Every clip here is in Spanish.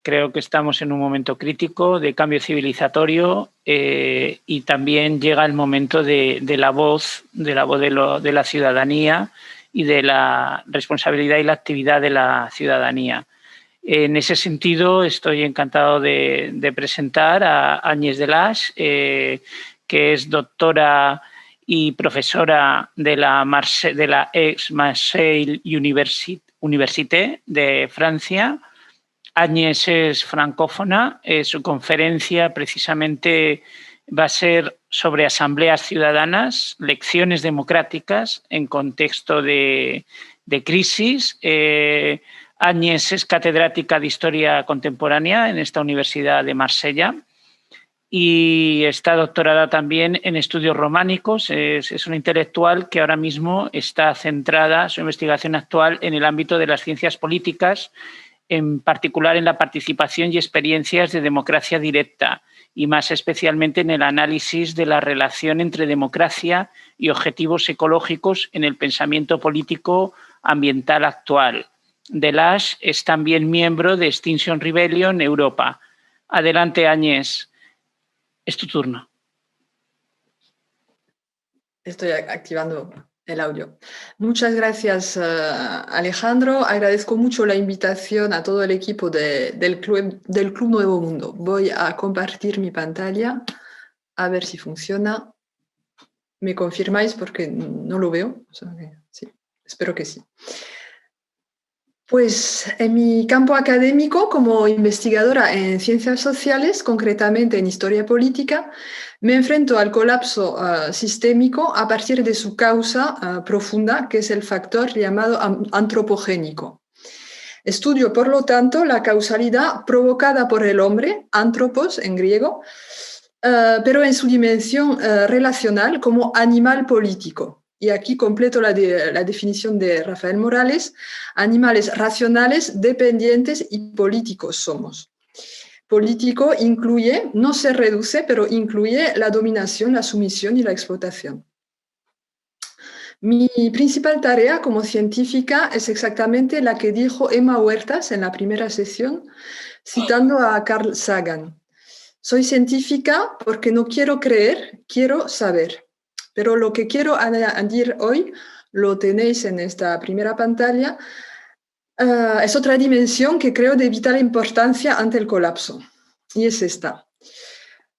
Creo que estamos en un momento crítico de cambio civilizatorio y también llega el momento de la voz de la ciudadanía y de la responsabilidad y la actividad de la ciudadanía. En ese sentido, estoy encantado de presentar a Agnès Delage, que es doctora y profesora de la Aix-Marseille Université de Francia. Agnès es francófona, su conferencia precisamente va a ser sobre asambleas ciudadanas, lecciones democráticas en contexto de crisis. Agnès es catedrática de Historia Contemporánea en esta Universidad de Marsella y está doctorada también en estudios románicos. Es una intelectual que ahora mismo está centrada, su investigación actual, en el ámbito de las ciencias políticas, en particular en la participación y experiencias de democracia directa y más especialmente en el análisis de la relación entre democracia y objetivos ecológicos en el pensamiento político ambiental actual. Delage es también miembro de Extinction Rebellion Europa. Adelante, Agnès. Es tu turno. Estoy activando el audio. Muchas gracias, Alejandro. Agradezco mucho la invitación a todo el equipo del Club Nuevo Mundo. Voy a compartir mi pantalla, a ver si funciona. ¿Me confirmáis? Porque no lo veo. O sea que, sí, espero que sí. Pues en mi campo académico, como investigadora en ciencias sociales, concretamente en historia política, me enfrento al colapso sistémico a partir de su causa profunda, que es el factor llamado antropogénico. Estudio, por lo tanto, la causalidad provocada por el hombre, anthropos en griego, pero en su dimensión relacional como animal político. Y aquí completo la definición de Rafael Morales: animales racionales, dependientes y políticos somos. Político incluye, no se reduce, pero incluye la dominación, la sumisión y la explotación. Mi principal tarea como científica es exactamente la que dijo Emma Huertas en la primera sesión, citando a Carl Sagan. Soy científica porque no quiero creer, quiero saber. Pero lo que quiero añadir hoy, lo tenéis en esta primera pantalla, es otra dimensión que creo de vital importancia ante el colapso. Y es esta.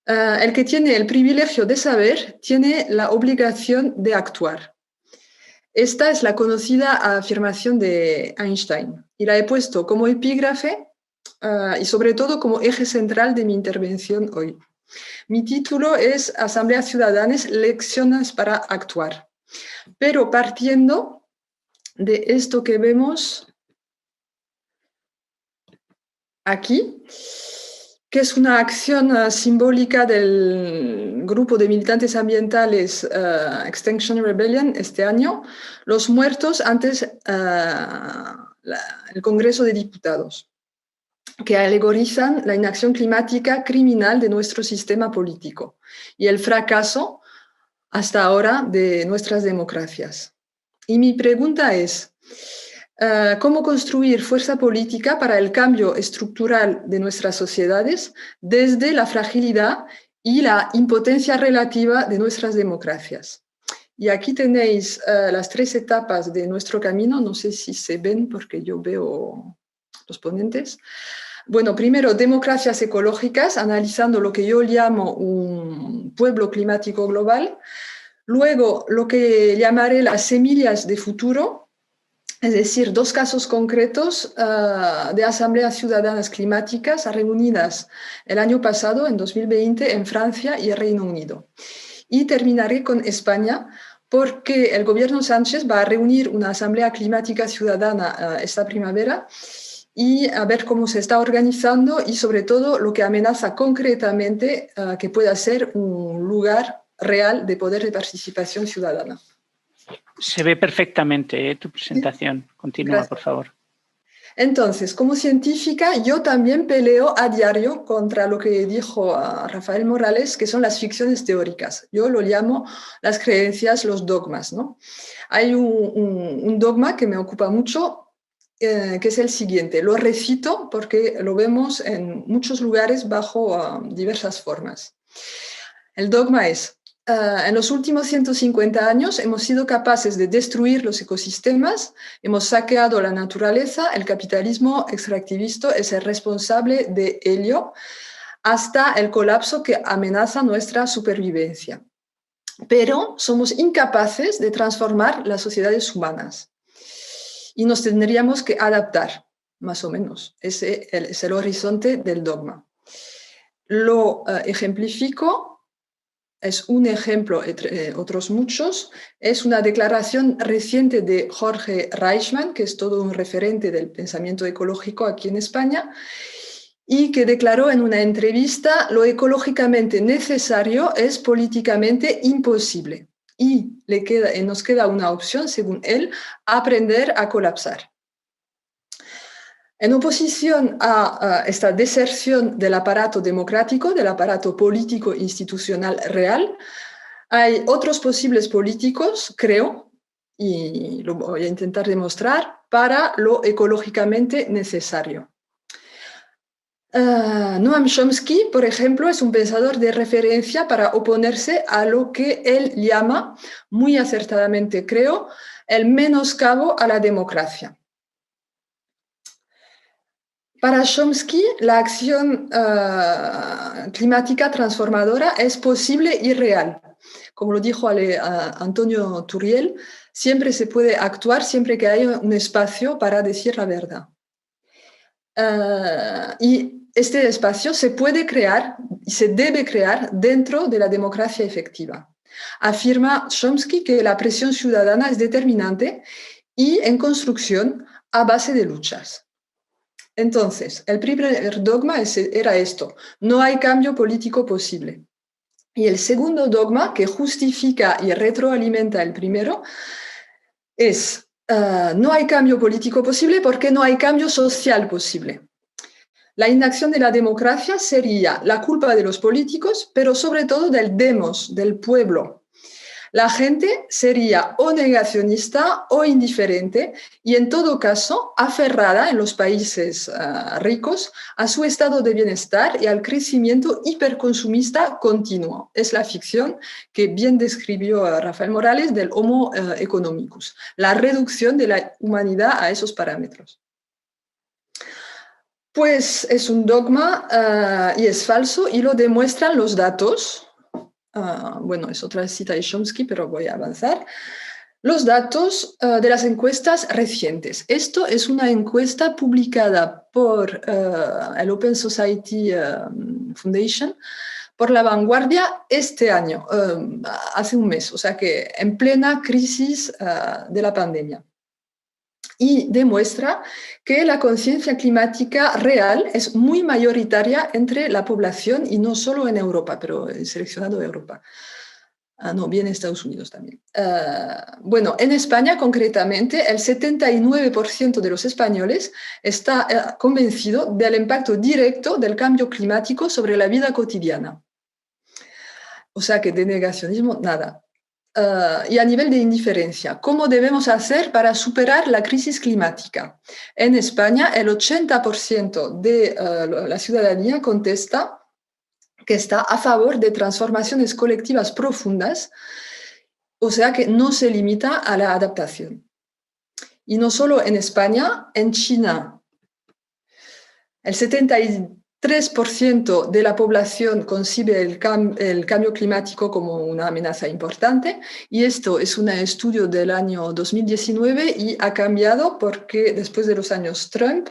El que tiene el privilegio de saber tiene la obligación de actuar. Esta es la conocida afirmación de Einstein y la he puesto como epígrafe y sobre todo como eje central de mi intervención hoy. Mi título es Asambleas Ciudadanas, lecciones para actuar. Pero partiendo de esto que vemos aquí, que es una acción simbólica del grupo de militantes ambientales Extinction Rebellion este año, los muertos antes el Congreso de Diputados, que alegorizan la inacción climática criminal de nuestro sistema político y el fracaso hasta ahora de nuestras democracias. Y mi pregunta es, ¿cómo construir fuerza política para el cambio estructural de nuestras sociedades desde la fragilidad y la impotencia relativa de nuestras democracias? Y aquí tenéis las 3 etapas de nuestro camino. No sé si se ven porque yo veo los ponentes. Bueno, primero, democracias ecológicas, analizando lo que yo llamo un pueblo climático global. Luego, lo que llamaré las semillas de futuro, es decir, 2 casos concretos de asambleas ciudadanas climáticas reunidas el año pasado, en 2020, en Francia y el Reino Unido. Y terminaré con España, porque el gobierno Sánchez va a reunir una asamblea climática ciudadana esta primavera y a ver cómo se está organizando y sobre todo lo que amenaza concretamente que pueda ser un lugar real de poder de participación ciudadana. Se ve perfectamente tu presentación. ¿Sí? Continúa, gracias. Por favor. Entonces, como científica, yo también peleo a diario contra lo que dijo Rafael Morales, que son las ficciones teóricas. Yo lo llamo las creencias, los dogmas, ¿no? Hay un dogma que me ocupa mucho, que es el siguiente. Lo recito porque lo vemos en muchos lugares bajo diversas formas. El dogma es: en los últimos 150 años hemos sido capaces de destruir los ecosistemas, hemos saqueado la naturaleza, el capitalismo extractivista es el responsable de ello, hasta el colapso que amenaza nuestra supervivencia. Pero somos incapaces de transformar las sociedades humanas y nos tendríamos que adaptar, más o menos. Ese es el horizonte del dogma. Lo ejemplifico. Es un ejemplo, entre otros muchos, es una declaración reciente de Jorge Reichmann, que es todo un referente del pensamiento ecológico aquí en España, y que declaró en una entrevista: lo ecológicamente necesario es políticamente imposible. Y nos queda una opción, según él: aprender a colapsar. En oposición a esta deserción del aparato democrático, del aparato político institucional real, hay otros posibles políticos, creo, y lo voy a intentar demostrar, para lo ecológicamente necesario. Noam Chomsky, por ejemplo, es un pensador de referencia para oponerse a lo que él llama, muy acertadamente creo, el menoscabo a la democracia. Para Chomsky, la acción climática transformadora es posible y real. Como lo dijo Antonio Turiel, siempre se puede actuar siempre que haya un espacio para decir la verdad. Y este espacio se puede crear y se debe crear dentro de la democracia efectiva. Afirma Chomsky que la presión ciudadana es determinante y en construcción a base de luchas. Entonces, el primer dogma era esto: no hay cambio político posible. Y el segundo dogma, que justifica y retroalimenta el primero, es: no hay cambio político posible porque no hay cambio social posible. La inacción de la democracia sería la culpa de los políticos, pero sobre todo del demos, del pueblo. La gente sería o negacionista o indiferente y, en todo caso, aferrada en los países ricos a su estado de bienestar y al crecimiento hiperconsumista continuo. Es la ficción que bien describió Rafael Morales del Homo economicus, la reducción de la humanidad a esos parámetros. Pues es un dogma y es falso, y lo demuestran los datos. Bueno, es otra cita de Chomsky, pero voy a avanzar. Los datos de las encuestas recientes. Esto es una encuesta publicada por el Open Society Foundation, por La Vanguardia, este año, hace un mes, o sea que en plena crisis de la pandemia. Y demuestra que la conciencia climática real es muy mayoritaria entre la población, y no solo en Europa, pero he seleccionado Europa. No, bien Estados Unidos también. Bueno, en España concretamente, el 79% de los españoles está convencido del impacto directo del cambio climático sobre la vida cotidiana. O sea que de negacionismo, nada. Y a nivel de indiferencia, ¿cómo debemos hacer para superar la crisis climática? En España, el 80% de la ciudadanía contesta que está a favor de transformaciones colectivas profundas, o sea que no se limita a la adaptación. Y no solo en España, en China, el 73% de la población concibe el cambio climático como una amenaza importante, y esto es un estudio del año 2019 y ha cambiado porque después de los años Trump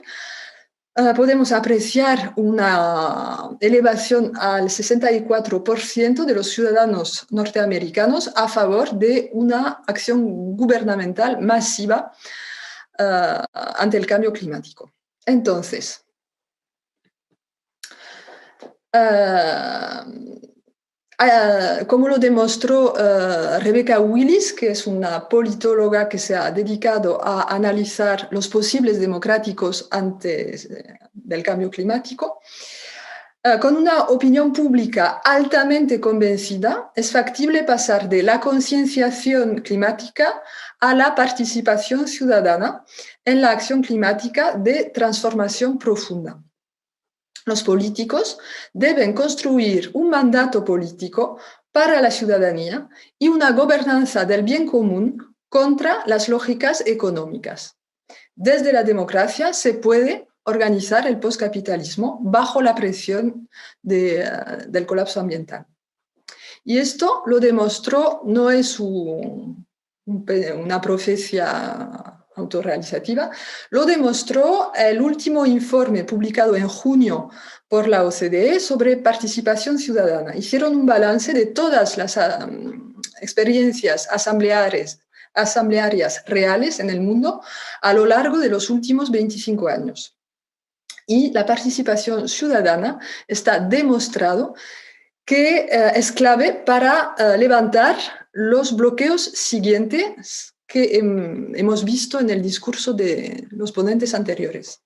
podemos apreciar una elevación al 64% de los ciudadanos norteamericanos a favor de una acción gubernamental masiva ante el cambio climático. Entonces, como lo demostró Rebecca Willis, que es una politóloga que se ha dedicado a analizar los posibles democráticos antes del cambio climático, Con una opinión pública altamente convencida, es factible pasar de la concienciación climática a la participación ciudadana en la acción climática de transformación profunda. Los políticos deben construir un mandato político para la ciudadanía y una gobernanza del bien común contra las lógicas económicas. Desde la democracia se puede organizar el postcapitalismo bajo la presión del colapso ambiental. Y esto lo demostró, no es una profecía autorrealizativa, lo demostró el último informe publicado en junio por la OCDE sobre participación ciudadana. Hicieron un balance de todas las experiencias asamblearias reales en el mundo a lo largo de los últimos 25 años. Y la participación ciudadana está demostrado que es clave para levantar los bloqueos siguientes que hemos visto en el discurso de los ponentes anteriores.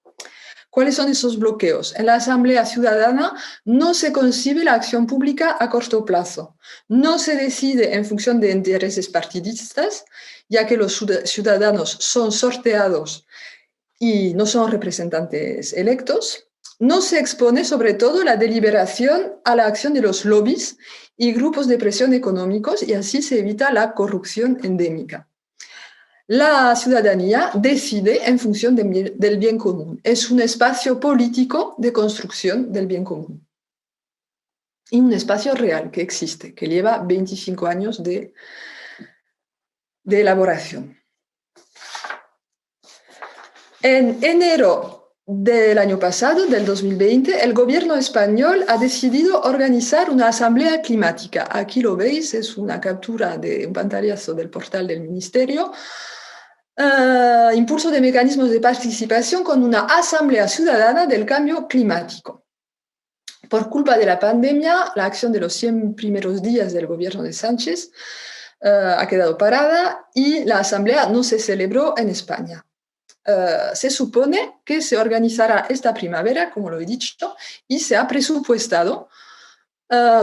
¿Cuáles son esos bloqueos? En la Asamblea Ciudadana no se concibe la acción pública a corto plazo. No se decide en función de intereses partidistas, ya que los ciudadanos son sorteados y no son representantes electos. No se expone sobre todo la deliberación a la acción de los lobbies y grupos de presión económicos y así se evita la corrupción endémica. La ciudadanía decide en función del bien común. Es un espacio político de construcción del bien común. Y un espacio real que existe, que lleva 25 años de elaboración. En enero del año pasado, del 2020, el gobierno español ha decidido organizar una asamblea climática. Aquí lo veis, es una captura de un pantallazo del portal del ministerio. Impulso de mecanismos de participación con una asamblea ciudadana del cambio climático. Por culpa de la pandemia, la acción de los 100 primeros días del gobierno de Sánchez ha quedado parada y la asamblea no se celebró en España. Se supone que se organizará esta primavera, como lo he dicho, y se ha presupuestado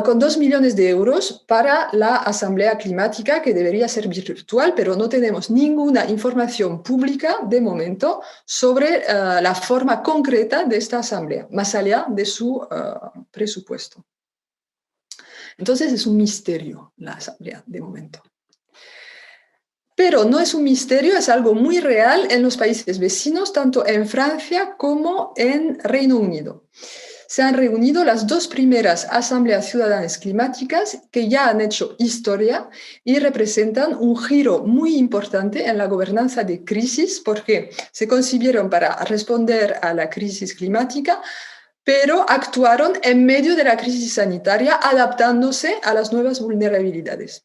con 2 millones de euros para la asamblea climática, que debería ser virtual, pero no tenemos ninguna información pública de momento sobre la forma concreta de esta asamblea, más allá de su presupuesto. Entonces es un misterio la asamblea de momento. Pero no es un misterio, es algo muy real en los países vecinos, tanto en Francia como en Reino Unido. Se han reunido las 2 primeras asambleas ciudadanas climáticas que ya han hecho historia y representan un giro muy importante en la gobernanza de crisis, porque se concibieron para responder a la crisis climática, pero actuaron en medio de la crisis sanitaria, adaptándose a las nuevas vulnerabilidades.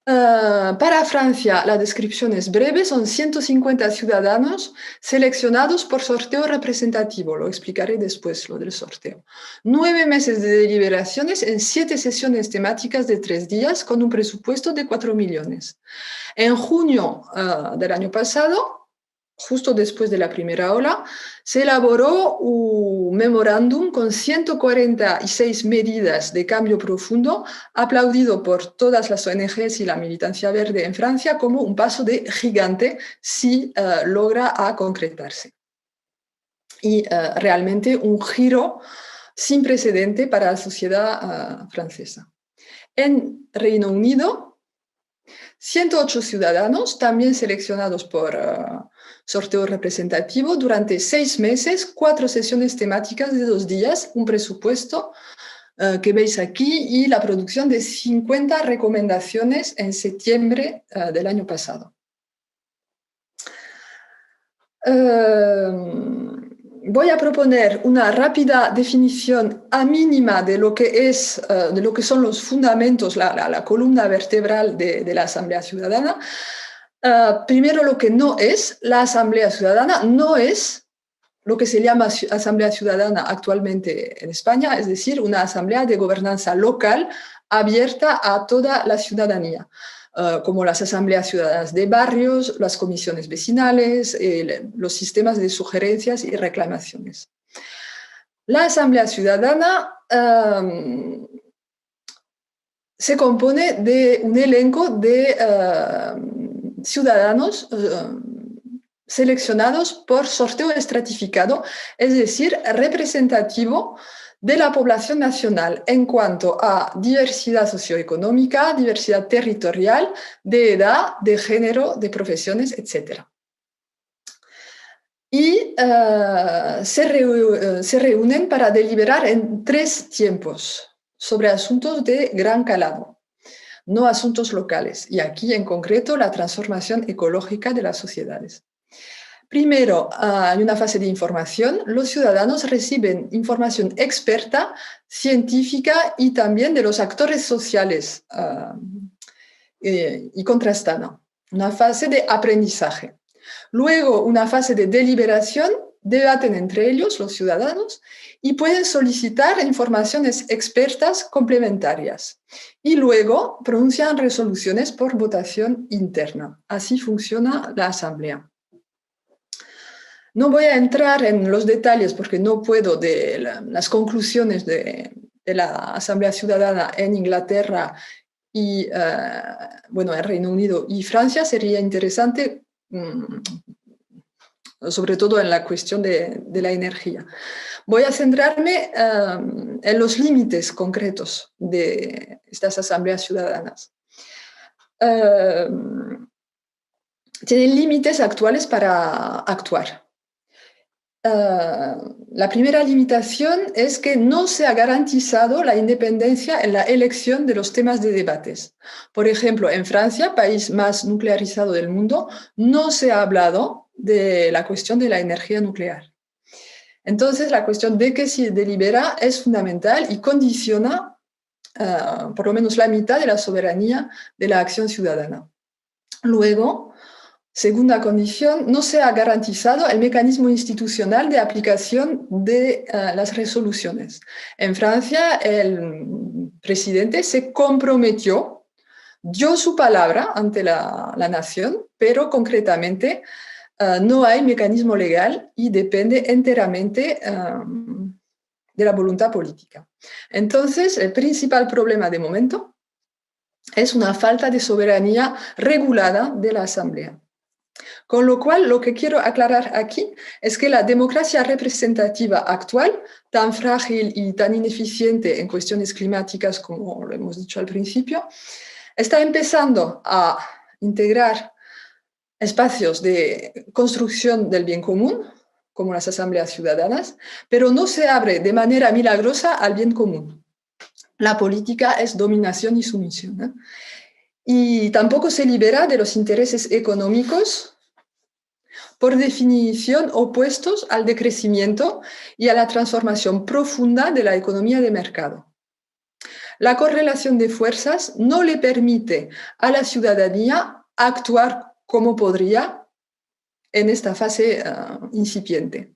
Para Francia, la descripción es breve, son 150 ciudadanos seleccionados por sorteo representativo, lo explicaré después, lo del sorteo. 9 meses de deliberaciones en 7 sesiones temáticas de 3 días con un presupuesto de 4 millones. En junio del año pasado, justo después de la primera ola, se elaboró un memorándum con 146 medidas de cambio profundo, aplaudido por todas las ONGs y la militancia verde en Francia como un paso de gigante si logra concretarse. Y realmente un giro sin precedente para la sociedad francesa. En Reino Unido, 108 ciudadanos, también seleccionados por sorteo representativo, durante 6 meses, 4 sesiones temáticas de 2 días, un presupuesto que veis aquí y la producción de 50 recomendaciones en septiembre del año pasado. Voy a proponer una rápida definición a mínima de lo que son los fundamentos, la columna vertebral de la Asamblea Ciudadana. Primero, lo que no es. La Asamblea Ciudadana no es lo que se llama Asamblea Ciudadana actualmente en España, es decir, una asamblea de gobernanza local abierta a toda la ciudadanía, como las asambleas ciudadanas de barrios, las comisiones vecinales, los sistemas de sugerencias y reclamaciones. La Asamblea Ciudadana se compone de un elenco de ciudadanos seleccionados por sorteo estratificado, es decir, representativo de la población nacional en cuanto a diversidad socioeconómica, diversidad territorial, de edad, de género, de profesiones, etc. Y se reúnen para deliberar en 3 tiempos sobre asuntos de gran calado, no asuntos locales, y aquí en concreto la transformación ecológica de las sociedades. Primero, hay una fase de información. Los ciudadanos reciben información experta, científica y también de los actores sociales y contrastada. Una fase de aprendizaje. Luego, una fase de deliberación, debaten entre ellos los ciudadanos y pueden solicitar informaciones expertas complementarias. Y luego pronuncian resoluciones por votación interna. Así funciona la Asamblea. No voy a entrar en los detalles porque no puedo de las conclusiones de la Asamblea Ciudadana en Inglaterra y en Reino Unido y Francia. Sería interesante, sobre todo en la cuestión de la energía. Voy a centrarme en los límites concretos de estas Asambleas Ciudadanas. Tienen límites actuales para actuar. La primera limitación es que no se ha garantizado la independencia en la elección de los temas de debates. Por ejemplo, en Francia, país más nuclearizado del mundo, no se ha hablado de la cuestión de la energía nuclear. Entonces, la cuestión de que se delibera es fundamental y condiciona por lo menos la mitad de la soberanía de la acción ciudadana. Luego, segunda condición, no se ha garantizado el mecanismo institucional de aplicación de las resoluciones. En Francia, el presidente se comprometió, dio su palabra ante la nación, pero concretamente no hay mecanismo legal y depende enteramente de la voluntad política. Entonces, el principal problema de momento es una falta de soberanía regulada de la Asamblea. Con lo cual, lo que quiero aclarar aquí es que la democracia representativa actual, tan frágil y tan ineficiente en cuestiones climáticas como lo hemos dicho al principio, está empezando a integrar espacios de construcción del bien común, como las asambleas ciudadanas, pero no se abre de manera milagrosa al bien común. La política es dominación y sumisión, ¿eh? Y tampoco se libera de los intereses económicos, por definición opuestos al decrecimiento y a la transformación profunda de la economía de mercado. La correlación de fuerzas no le permite a la ciudadanía actuar como podría en esta fase incipiente.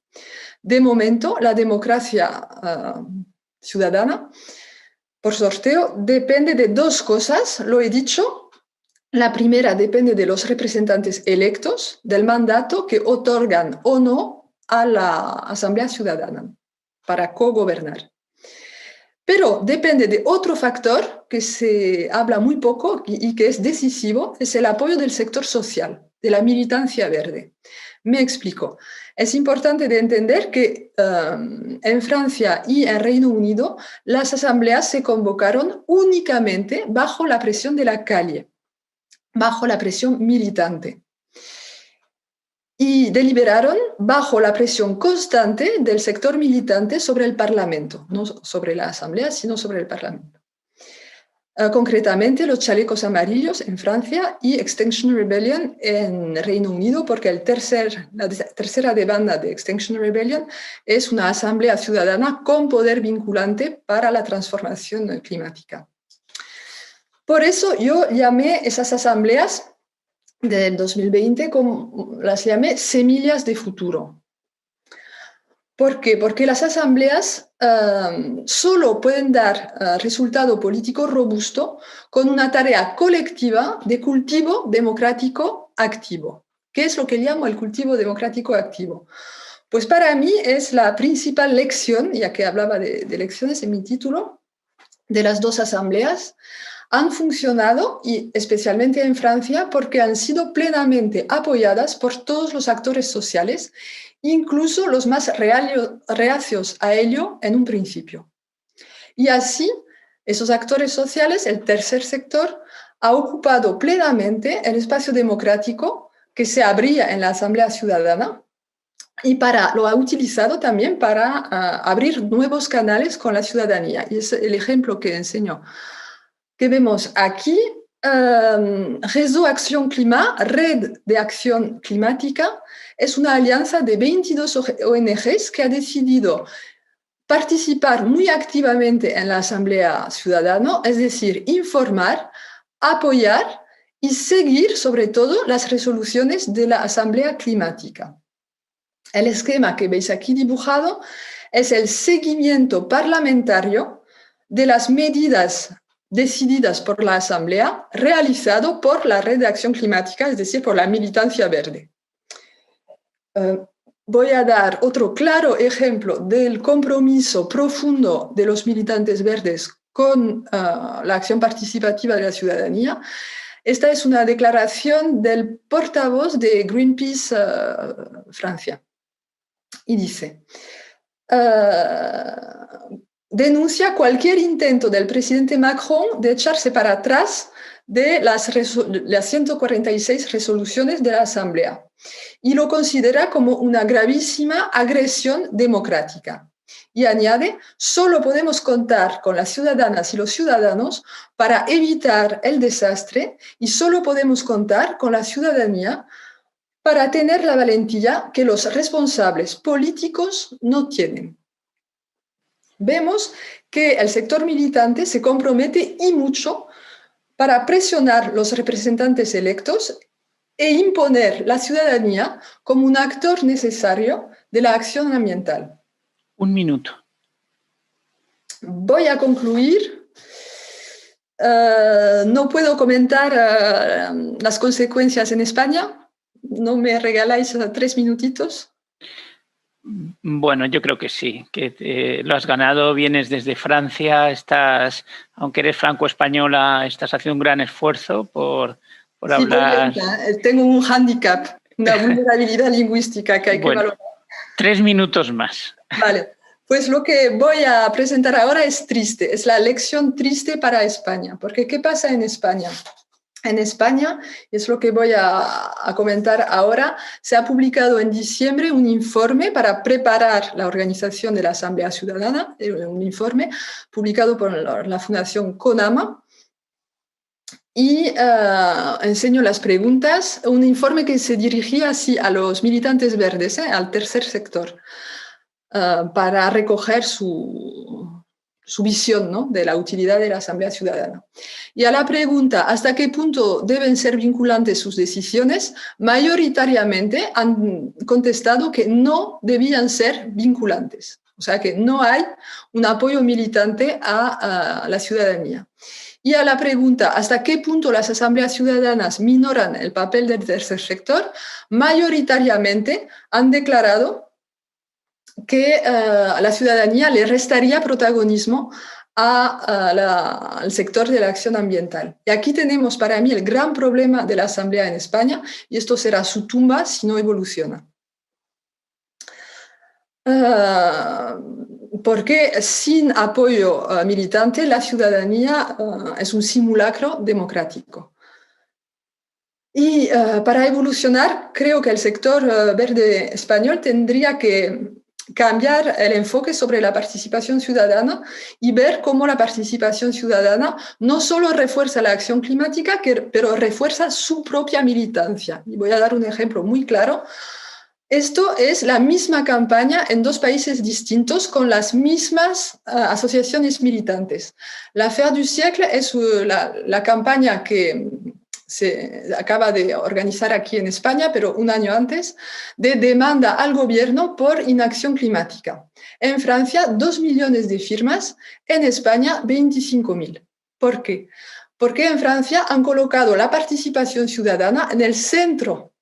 De momento, la democracia ciudadana, por sorteo, depende de 2 cosas, lo he dicho. La primera depende de los representantes electos, del mandato que otorgan o no a la Asamblea Ciudadana para cogobernar. Pero depende de otro factor que se habla muy poco y que es decisivo, es el apoyo del sector social, de la militancia verde. Me explico. Es importante de entender que en Francia y en Reino Unido las asambleas se convocaron únicamente bajo la presión de la calle, bajo la presión militante. Y deliberaron bajo la presión constante del sector militante sobre el Parlamento, no sobre la Asamblea, sino sobre el Parlamento. Concretamente, los chalecos amarillos en Francia y Extinction Rebellion en Reino Unido, porque la tercera demanda de Extinction Rebellion es una asamblea ciudadana con poder vinculante para la transformación climática. Por eso yo llamé esas asambleas del 2020, las llamé semillas de futuro. ¿Por qué? Porque las asambleas solo pueden dar resultado político robusto con una tarea colectiva de cultivo democrático activo. ¿Qué es lo que llamo el cultivo democrático activo? Pues para mí es la principal lección, ya que hablaba de lecciones en mi título, de las dos asambleas. Han funcionado, y especialmente en Francia, porque han sido plenamente apoyadas por todos los actores sociales, incluso los más reacios a ello en un principio. Y así, esos actores sociales, el tercer sector, ha ocupado plenamente el espacio democrático que se abría en la Asamblea Ciudadana y lo ha utilizado también para abrir nuevos canales con la ciudadanía. Y es el ejemplo que enseño. Que vemos aquí, Réseau Acción Climat, Red de Acción Climática, es una alianza de 22 ONGs que ha decidido participar muy activamente en la Asamblea Ciudadana, es decir, informar, apoyar y seguir sobre todo las resoluciones de la Asamblea Climática. El esquema que veis aquí dibujado es el seguimiento parlamentario de las medidas decididas por la Asamblea, realizado por la Red de Acción Climática, es decir, por la militancia verde. Voy a dar otro claro ejemplo del compromiso profundo de los militantes verdes con la acción participativa de la ciudadanía. Esta es una declaración del portavoz de Greenpeace Francia. Y dice, denuncia cualquier intento del presidente Macron de echarse para atrás de las 146 resoluciones de la Asamblea y lo considera como una gravísima agresión democrática. Y añade, solo podemos contar con las ciudadanas y los ciudadanos para evitar el desastre y solo podemos contar con la ciudadanía para tener la valentía que los responsables políticos no tienen. Vemos que el sector militante se compromete y mucho para presionar los representantes electos e imponer la ciudadanía como un actor necesario de la acción ambiental. Un minuto. Voy a concluir. No puedo comentar las consecuencias en España. ¿No me regaláis 3 minutitos? Bueno, yo creo que sí, que lo has ganado, vienes desde Francia, aunque eres franco-española, estás haciendo un gran esfuerzo por sí, hablar. Tengo un hándicap, una vulnerabilidad lingüística que hay que valorar. 3 minutos más. Vale, pues lo que voy a presentar ahora es triste, es la lección triste para España, porque ¿qué pasa en España? En España, es lo que voy a comentar ahora, se ha publicado en diciembre un informe para preparar la organización de la Asamblea Ciudadana, un informe publicado por la Fundación CONAMA, y enseño las preguntas, un informe que se dirigía así a los militantes verdes, al tercer sector, para recoger su visión, ¿no?, de la utilidad de la Asamblea Ciudadana. Y a la pregunta ¿hasta qué punto deben ser vinculantes sus decisiones?, mayoritariamente han contestado que no debían ser vinculantes. O sea que no hay un apoyo militante a la ciudadanía. Y a la pregunta ¿hasta qué punto las asambleas ciudadanas minoran el papel del tercer sector?, mayoritariamente han declarado que a la ciudadanía le restaría protagonismo al sector de la acción ambiental. Y aquí tenemos para mí el gran problema de la Asamblea en España, y esto será su tumba si no evoluciona. Porque sin apoyo militante la ciudadanía es un simulacro democrático. Y para evolucionar, creo que el sector verde español tendría que cambiar el enfoque sobre la participación ciudadana y ver cómo la participación ciudadana no solo refuerza la acción climática, pero refuerza su propia militancia. Y voy a dar un ejemplo muy claro. Esto es la misma campaña en 2 países distintos con las mismas asociaciones militantes. La Affaire du siècle es la campaña que se acaba de organizar aquí en España, pero un año antes, de demanda al gobierno por inacción climática. En Francia, 2 millones de firmas, en España, 25.000. ¿Por qué? Porque en Francia han colocado la participación ciudadana en el centro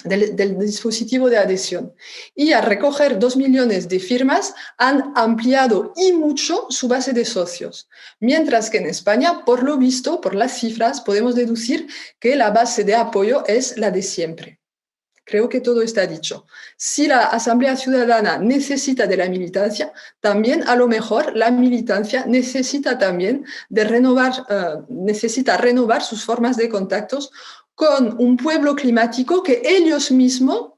del dispositivo de adhesión. Y al recoger 2 millones de firmas han ampliado y mucho su base de socios. Mientras que en España, por lo visto, por las cifras, podemos deducir que la base de apoyo es la de siempre. Creo que todo está dicho. Si la Asamblea Ciudadana necesita de la militancia, también a lo mejor la militancia necesita también de necesita renovar sus formas de contactos con un pueblo climático que ellos mismos,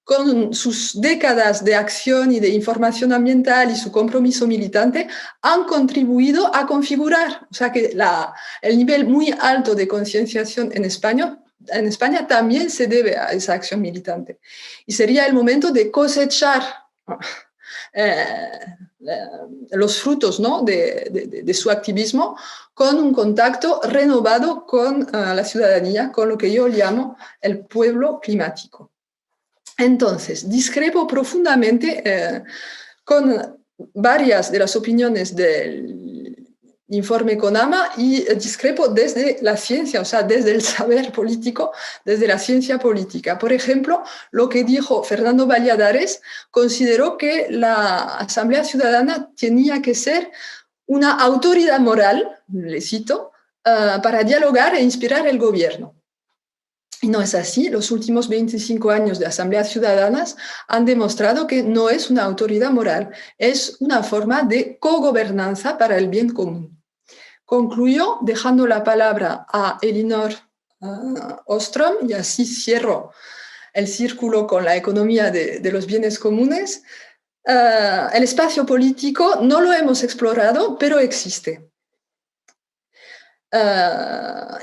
con sus décadas de acción y de información ambiental y su compromiso militante, han contribuido a configurar. O sea que el nivel muy alto de concienciación en España también se debe a esa acción militante. Y sería el momento de cosechar los frutos, ¿no?, de su activismo con un contacto renovado con la ciudadanía, con lo que yo llamo el pueblo climático. Entonces, discrepo profundamente con varias de las opiniones del informe CONAMA y discrepo desde la ciencia, o sea, desde el saber político, desde la ciencia política. Por ejemplo, lo que dijo Fernando Valladares, consideró que la Asamblea Ciudadana tenía que ser una autoridad moral, le cito, para dialogar e inspirar el gobierno. Y no es así. Los últimos 25 años de asambleas ciudadanas han demostrado que no es una autoridad moral, es una forma de cogobernanza para el bien común. Concluyo dejando la palabra a Elinor Ostrom y así cierro el círculo con la economía de los bienes comunes. El espacio político no lo hemos explorado, pero existe.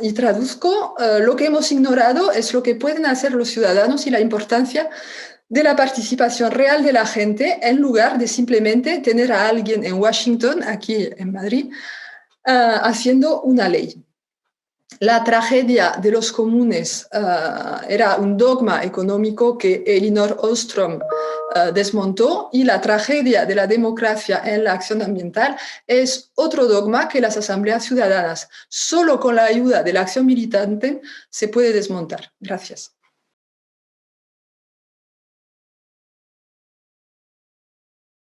Y traduzco, lo que hemos ignorado es lo que pueden hacer los ciudadanos y la importancia de la participación real de la gente en lugar de simplemente tener a alguien en Washington, aquí en Madrid, haciendo una ley. La tragedia de los comunes era un dogma económico que Elinor Ostrom desmontó, y la tragedia de la democracia en la acción ambiental es otro dogma que las asambleas ciudadanas, solo con la ayuda de la acción militante, se puede desmontar. Gracias.